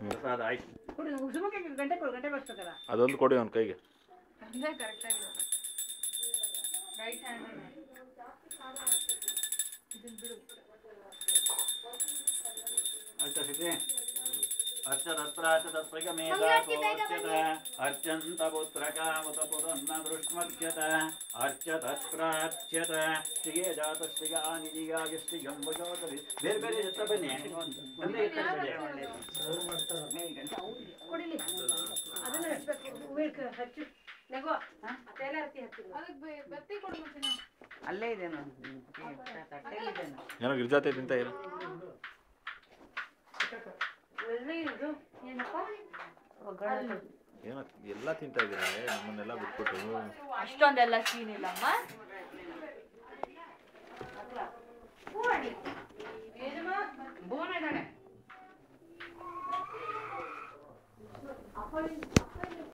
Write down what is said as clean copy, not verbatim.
ಪ್ರಸಾದ ಆಯ್ತು. ಅದೊಂದು ಕೊಡಿ ಅವನ ಕೈಗೆ. ಅರ್ಚಂತ ಪುತ್ರಕಾಮತ ಪುರನ್ನ ದೃಷ್ಟ್ಮರ್ಚ್ಯತ ಅರ್ಚತತ್ರಾಚ್ಯತ ಶ್ರೀಯೇ ಜಾತ ಶ್ರೀಗಾನಿದಿಗಾಗಿ ಶ್ರೀಗಂಬಜೋತರಿ ಬೇರೆ ಬೇರೆ ಎತ್ತ ಬನ್ನಿ ಒಂದೇ ಅಲ್ಲೇ ಇದೆ ಏನೋ ಗಿರ್ಜಾತೆ ತಿಂತ ಇಲ್ಲ ಏನೋ ಎಲ್ಲ ತಿಂತಾ ಇದ್ದೀರಾ ನಮ್ಮನ್ನೆಲ್ಲ ಬಿಟ್ಬಿಟ್ಟು. ಅಷ್ಟೊಂದೆಲ್ಲ ಸೀನ್ ಇಲ್ಲಮ್ಮ.